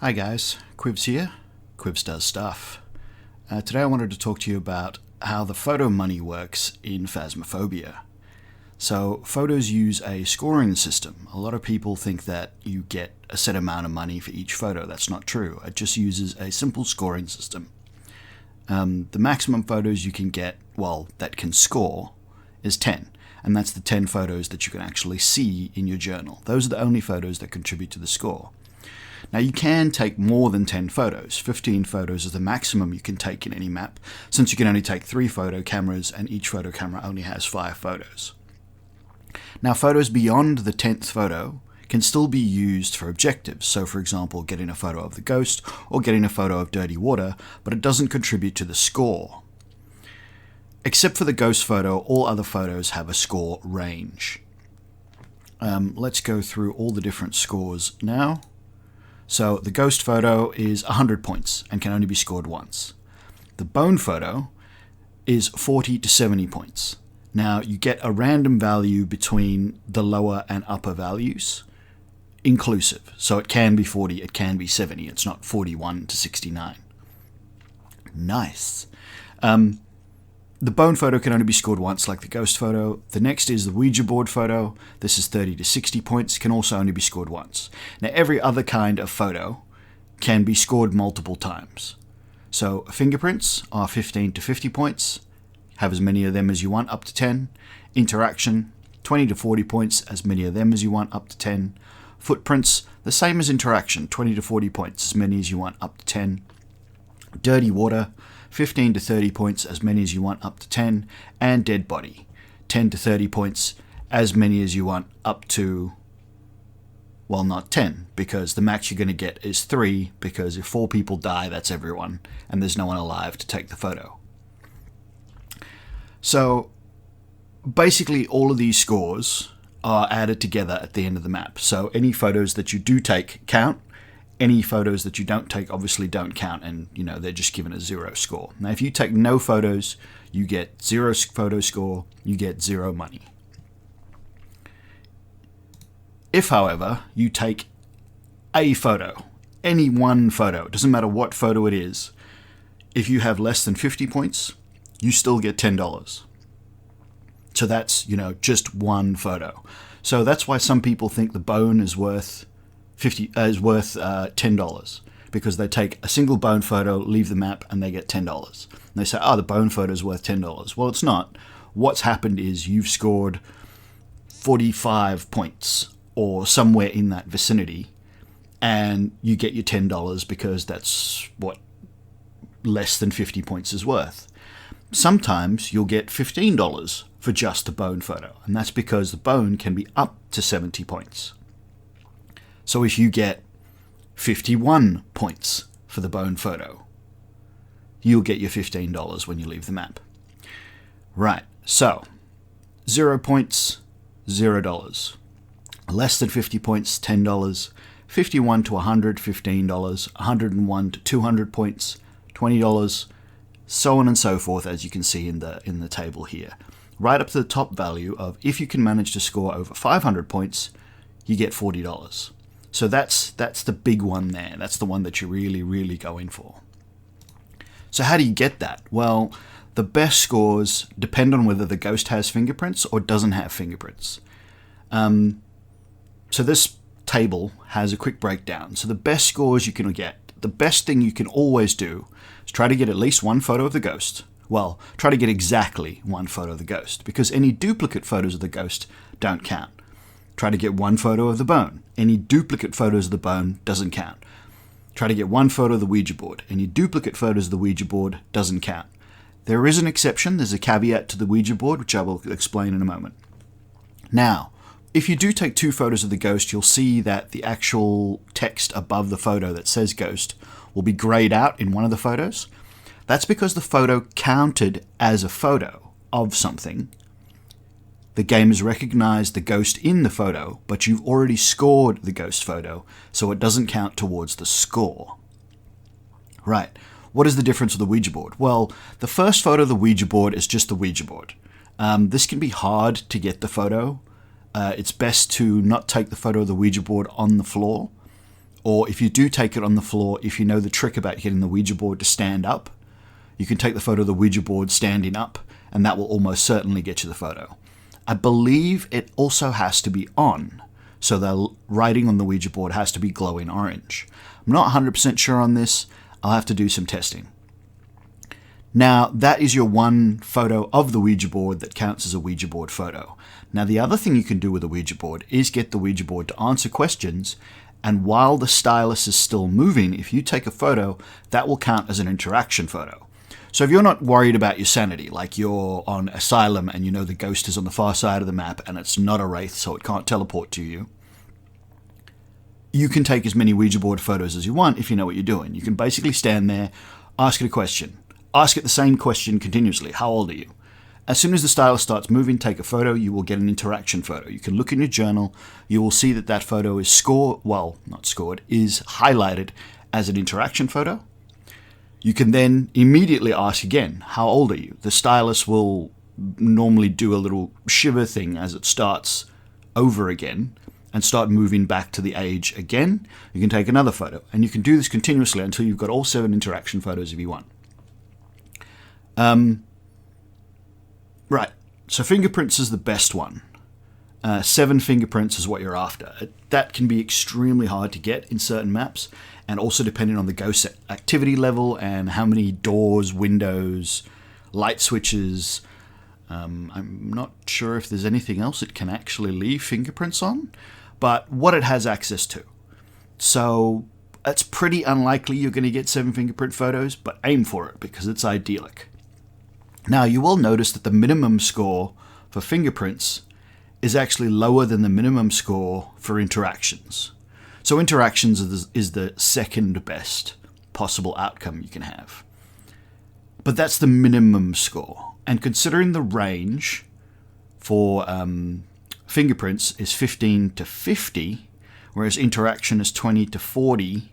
Hi guys, Quibs here. Quibs does stuff. Today I wanted to talk to you about how the photo money works in Phasmophobia. So photos use a scoring system. A lot of people think that you get a set amount of money for each photo. That's not true. It just uses a simple scoring system. The maximum photos you can get, that can score, is 10. And that's the 10 photos that you can actually see in your journal. Those are the only photos that contribute to the score. Now you can take more than 10 photos. 15 photos is the maximum you can take in any map, since you can only take 3 photo cameras and each photo camera only has 5 photos. Now photos beyond the 10th photo can still be used for objectives, so for example getting a photo of the ghost or getting a photo of dirty water, but it doesn't contribute to the score. Except for the ghost photo, all other photos have a score range. Let's go through all the different scores now. So the ghost photo is 100 points and can only be scored once. The bone photo is 40 to 70 points. Now you get a random value between the lower and upper values, inclusive. So it can be 40, it can be 70. It's not 41 to 69. Nice. The bone photo can only be scored once, like the ghost photo. The next is the Ouija board photo. This is 30 to 60 points, can also only be scored once. Now every other kind of photo can be scored multiple times. So fingerprints are 15 to 50 points. Have as many of them as you want, up to 10. Interaction, 20 to 40 points, as many of them as you want, up to 10. Footprints, the same as interaction, 20 to 40 points, as many as you want, up to 10. Dirty water, 15 to 30 points, as many as you want, up to 10. And dead body, 10 to 30 points, as many as you want, up to, not 10, because the max you're going to get is 3, because if 4 people die, that's everyone, and there's no one alive to take the photo. So basically all of these scores are added together at the end of the map. So any photos that you do take count. Any photos that you don't take obviously don't count, and they're just given a 0 score. Now if you take no photos, you get 0 photo score, you get 0 money. If, however, you take a photo, any one photo, it doesn't matter what photo it is, if you have less than 50 points, you still get $10. So that's, just one photo. So that's why some people think the bone is worth $10, because they take a single bone photo, leave the map, and they get $10. And they say, the bone photo is worth $10. Well, it's not. What's happened is you've scored 45 points or somewhere in that vicinity, and you get your $10 because that's what less than 50 points is worth. Sometimes you'll get $15 for just the bone photo, and that's because the bone can be up to 70 points. So if you get 51 points for the bone photo, you'll get your $15 when you leave the map. Right, so 0 points, $0. Less than 50 points, $10. 51 to 100, $15. 101 to 200 points, $20. So on and so forth, as you can see in the table here. Right up to the top value of, if you can manage to score over 500 points, you get $40. So that's the big one there. That's the one that you really, really go in for. So how do you get that? Well, the best scores depend on whether the ghost has fingerprints or doesn't have fingerprints. So this table has a quick breakdown. So the best scores you can get, the best thing you can always do is try to get at least one photo of the ghost. Well, try to get exactly one photo of the ghost, because any duplicate photos of the ghost don't count. Try to get one photo of the bone. Any duplicate photos of the bone doesn't count. Try to get one photo of the Ouija board. Any duplicate photos of the Ouija board doesn't count. There is an exception. There's a caveat to the Ouija board, which I will explain in a moment. Now, if you do take 2 photos of the ghost, you'll see that the actual text above the photo that says ghost will be grayed out in one of the photos. That's because the photo counted as a photo of something. The game has recognized the ghost in the photo, but you've already scored the ghost photo, so it doesn't count towards the score. Right, what is the difference with the Ouija board? Well, the first photo of the Ouija board is just the Ouija board. This can be hard to get the photo. It's best to not take the photo of the Ouija board on the floor. Or if you do take it on the floor, if you know the trick about getting the Ouija board to stand up, you can take the photo of the Ouija board standing up, and that will almost certainly get you the photo. I believe it also has to be on, so the writing on the Ouija board has to be glowing orange. I'm not 100% sure on this. I'll have to do some testing. Now, that is your one photo of the Ouija board that counts as a Ouija board photo. Now, the other thing you can do with a Ouija board is get the Ouija board to answer questions, and while the stylus is still moving, if you take a photo, that will count as an interaction photo. So if you're not worried about your sanity, like you're on Asylum and you know the ghost is on the far side of the map and it's not a wraith, so it can't teleport to you, you can take as many Ouija board photos as you want if you know what you're doing. You can basically stand there, ask it a question. Ask it the same question continuously. How old are you? As soon as the stylus starts moving, take a photo, you will get an interaction photo. You can look in your journal, you will see that that photo is is highlighted as an interaction photo. You can then immediately ask again, how old are you? The stylus will normally do a little shiver thing as it starts over again and start moving back to the age again. You can take another photo, and you can do this continuously until you've got all 7 interaction photos if you want. Right, so fingerprints is the best one. 7 fingerprints is what you're after. That can be extremely hard to get in certain maps, and also depending on the ghost activity level and how many doors, windows, light switches. I'm not sure if there's anything else it can actually leave fingerprints on, but what it has access to. So it's pretty unlikely you're going to get 7 fingerprint photos, but aim for it because it's idyllic. Now, you will notice that the minimum score for fingerprints is actually lower than the minimum score for interactions. So interactions is the second best possible outcome you can have. But that's the minimum score. And considering the range for fingerprints is 15 to 50, whereas interaction is 20 to 40,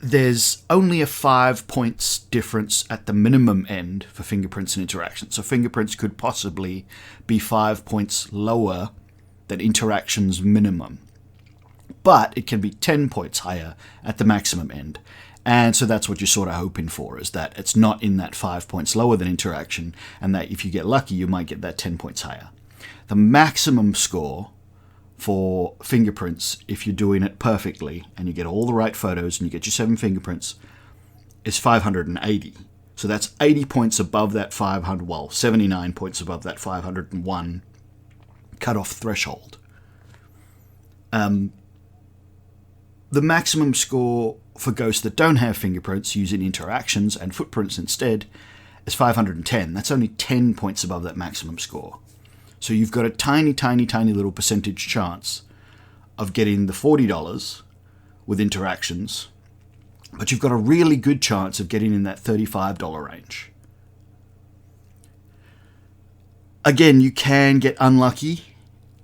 there's only a 5 points difference at the minimum end for fingerprints and interaction. So fingerprints could possibly be 5 points lower than interaction's minimum. But it can be 10 points higher at the maximum end. And so that's what you're sort of hoping for, is that it's not in that 5 points lower than interaction, and that if you get lucky, you might get that 10 points higher. The maximum score for fingerprints, if you're doing it perfectly and you get all the right photos and you get your 7 fingerprints, is 580. So that's 80 points above that 79 points above that 501 cutoff threshold. The maximum score for ghosts that don't have fingerprints using interactions and footprints instead is 510. That's only 10 points above that maximum score. So you've got a tiny, tiny, tiny little percentage chance of getting the $40 with interactions, but you've got a really good chance of getting in that $35 range. Again, you can get unlucky,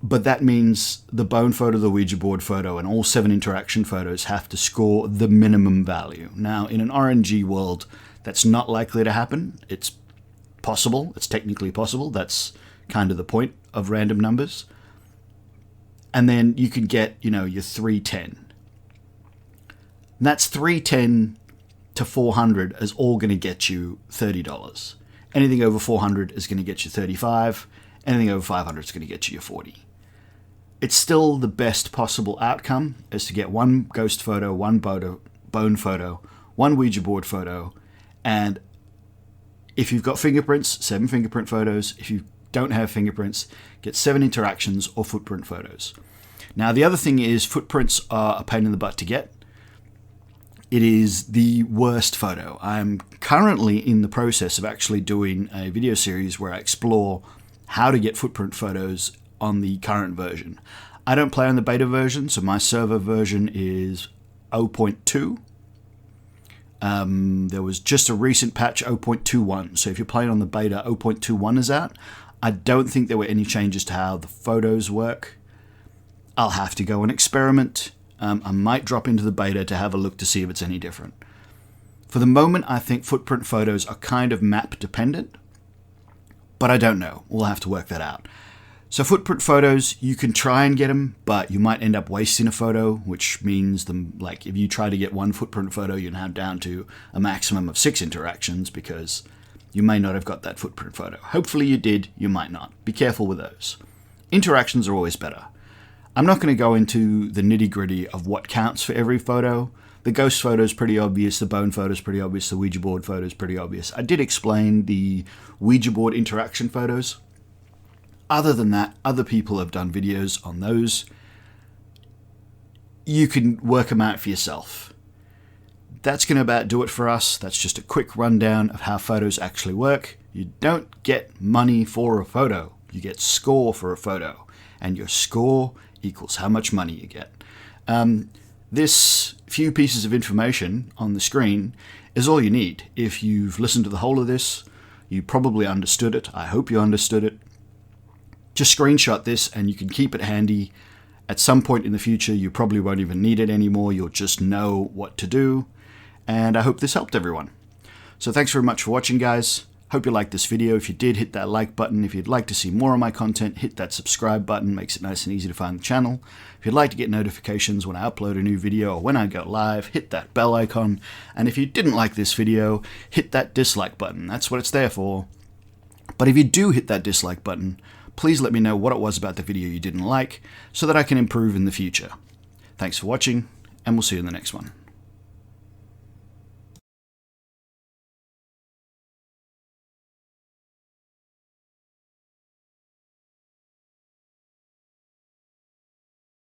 but that means the bone photo, the Ouija board photo, and all 7 interaction photos have to score the minimum value. Now, in an RNG world, that's not likely to happen. It's possible. It's technically possible. That's kind of the point of random numbers. And then you can get, your 310. And that's 310 to 400 is all going to get you $30. Anything over 400 is going to get you $35. Anything over 500 is going to get you your $40. It's still the best possible outcome, is to get 1 ghost photo, 1 bone photo, 1 Ouija board photo, and if you've got fingerprints, 7 fingerprint photos. If you don't have fingerprints, get 7 interactions or footprint photos. Now, the other thing is footprints are a pain in the butt to get. It is the worst photo. I'm currently in the process of actually doing a video series where I explore how to get footprint photos on the current version. I don't play on the beta version, so my server version is 0.2. There was just a recent patch, 0.21. So if you're playing on the beta, 0.21 is out. I don't think there were any changes to how the photos work. I'll have to go and experiment. I might drop into the beta to have a look to see if it's any different. For the moment, I think footprint photos are kind of map dependent, but I don't know. We'll have to work that out. So footprint photos, you can try and get them, but you might end up wasting a photo, which means like if you try to get one footprint photo, you're now down to a maximum of 6 interactions because you may not have got that footprint photo. Hopefully you did, you might not. Be careful with those. Interactions are always better. I'm not going to go into the nitty-gritty of what counts for every photo. The ghost photo is pretty obvious, the bone photo is pretty obvious, the Ouija board photo is pretty obvious. I did explain the Ouija board interaction photos. Other than that, other people have done videos on those. You can work them out for yourself. That's going to about do it for us. That's just a quick rundown of how photos actually work. You don't get money for a photo. You get score for a photo. And your score equals how much money you get. This few pieces of information on the screen is all you need. If you've listened to the whole of this, you probably understood it. I hope you understood it. Just screenshot this and you can keep it handy. At some point in the future, you probably won't even need it anymore. You'll just know what to do. And I hope this helped everyone. So thanks very much for watching, guys. Hope you liked this video. If you did, hit that like button. If you'd like to see more of my content, hit that subscribe button. Makes it nice and easy to find the channel. If you'd like to get notifications when I upload a new video or when I go live, hit that bell icon. And if you didn't like this video, hit that dislike button. That's what it's there for. But if you do hit that dislike button, please let me know what it was about the video you didn't like so that I can improve in the future. Thanks for watching, and we'll see you in the next one.